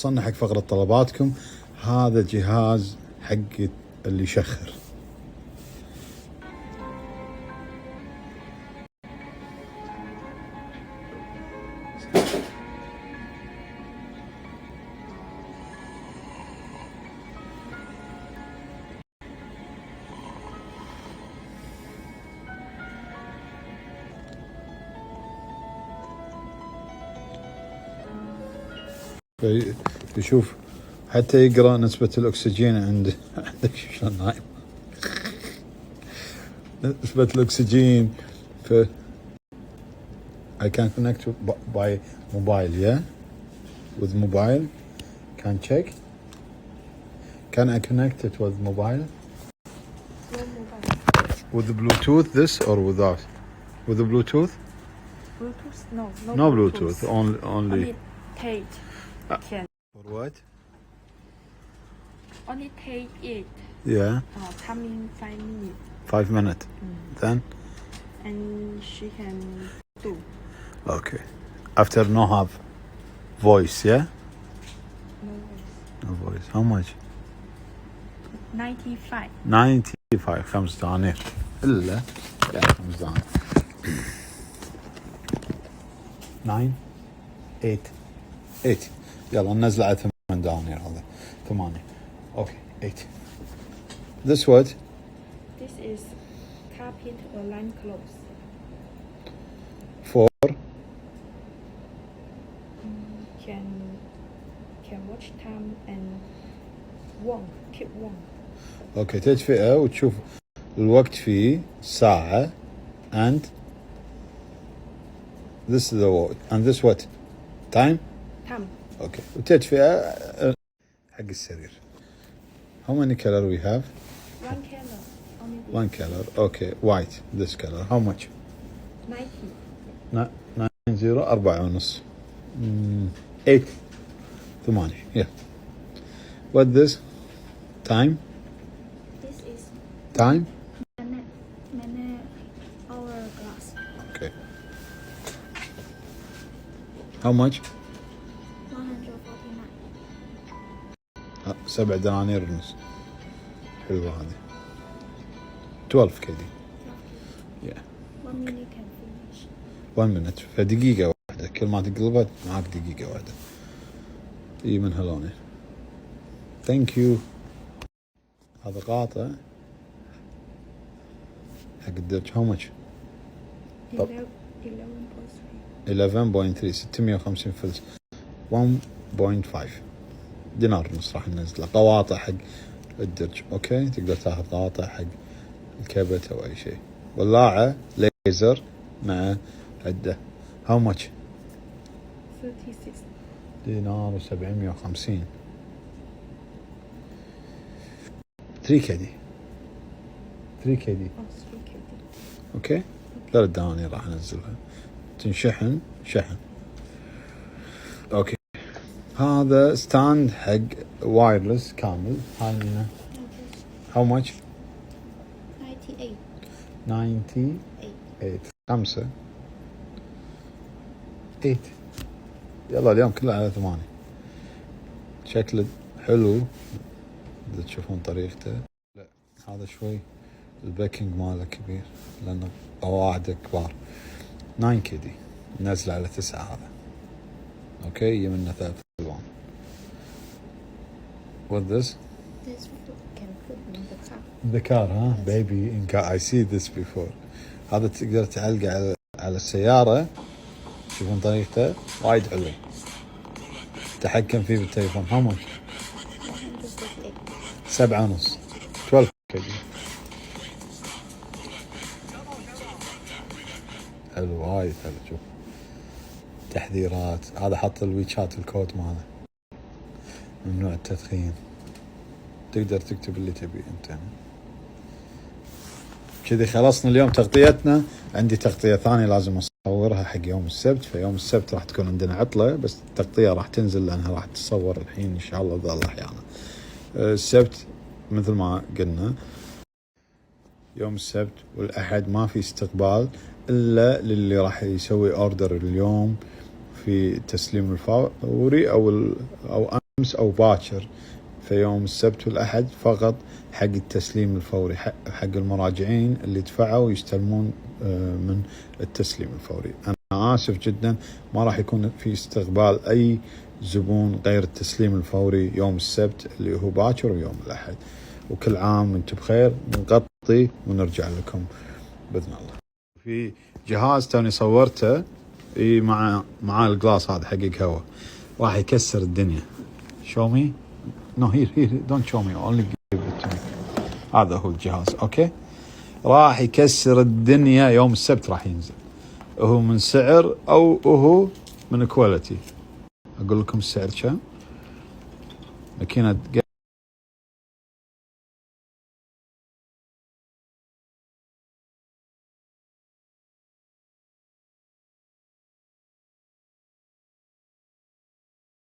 وصلنا حق فقرة طلباتكم. هذا جهاز حق اللي يشخر. يشوف حتى يقرأ نسبة الأكسجين عندك شلون نايم. نسبة الأكسجين في I can connect by mobile, yeah? With mobile? Can check? Can I connect it with mobile? No mobile. With the Bluetooth, this or without? With the Bluetooth? Bluetooth? No. No Bluetooth. Only. Only take. Can. For what? Only take it. Yeah. Coming 5 minutes. 5 minutes. Then? And she can do. Okay. After no have voice, yeah? No voice. No voice. How much? 95. 95. 5 دنانير. إلا لا 5 دنانير. 9 8 8. يلا ننزل على 8 دنانير هذا. 8. Okay. 8. This what? This is carpet or line clothes. For? Can watch time and keep warm. اوكي تدفئه وتشوف الوقت فيه ساعة and this is the word and this what? Time? Time. اوكي وتدفئه حق السرير. How many color we have? One color. Only One color. Okay, white. This color. How much? 90. 90 4 ونص. 8 8. Yeah. What this? Time? This is Time? minute hourglass. Okay. How much? 149. 7 دنانير ونص. حلوة هذه. 12 كذي. Yeah. 1 minute can finish. 1 minute. فدقيقة واحدة. كل ما تقلبها معك دقيقة واحدة. اي من هالوني. Thank you. هذا قاطع حق الدرج. How much? 11.3. 650 فلس. 1.5 دينار ونص راح ننزله. قواطع حق الدرج. اوكي تقدر تاخذ قواطع حق الكبت او اي شيء. ولاعة ليزر مع عدة. How much? 36. دينار و750. 3 كدي. 3 كدي. Oh, 3 kg. اوكي 3 دنانير راح انزلها. تنشحن شحن. اوكي هذا ستاند حق وايرلس كامل. هاي هنا. How much? 98. 98. 5 8. يلا اليوم كله على 8. شكله حلو إذا تشوفون طريقته. لا هذا شوي الباكينج ماله كبير لأنه قواعده كبار. 9 كدي نزل على 9 هذا. اوكي يمنا 3 ألوان. What this? This can put in the car. The car, huh? Baby in car. I see this before. هذا تقدر تعلقه على السيارة. تشوفون طريقته وايد حلو. تحكم فيه بالتليفون. How much? 7 ونص. 12 كدي. حلو وايد حلو. شوف تحذيرات. هذا حط الويتشات الكود ماله. ممنوع التدخين. تقدر تكتب اللي تبي انت. كذي خلصنا اليوم تغطيتنا. عندي تغطية ثانية لازم اصورها حق يوم السبت. فيوم السبت راح تكون عندنا عطلة بس التغطية راح تنزل لانها راح تصور الحين ان شاء الله بذا الله احيانا. السبت مثل ما قلنا يوم السبت والاحد ما في استقبال الا للي راح يسوي اوردر اليوم في تسليم الفوري او امس او باكر في يوم السبت والاحد فقط حق التسليم الفوري، حق المراجعين اللي دفعوا يستلمون من التسليم الفوري. انا اسف جدا، ما راح يكون في استقبال اي زبون غير التسليم الفوري يوم السبت اللي هو باكر ويوم الاحد. وكل عام وانتم بخير، نغطي ونرجع لكم باذن الله. في جهاز توني صورته مع الجلاس هذا حق القهوه، راح يكسر الدنيا. show me no here don't show me only give it to me. هذا هو الجهاز. اوكي، راح يكسر الدنيا يوم السبت، راح ينزل. هو من سعر او هو من كواليتي. اقول لكم السعر كم؟ ماكينه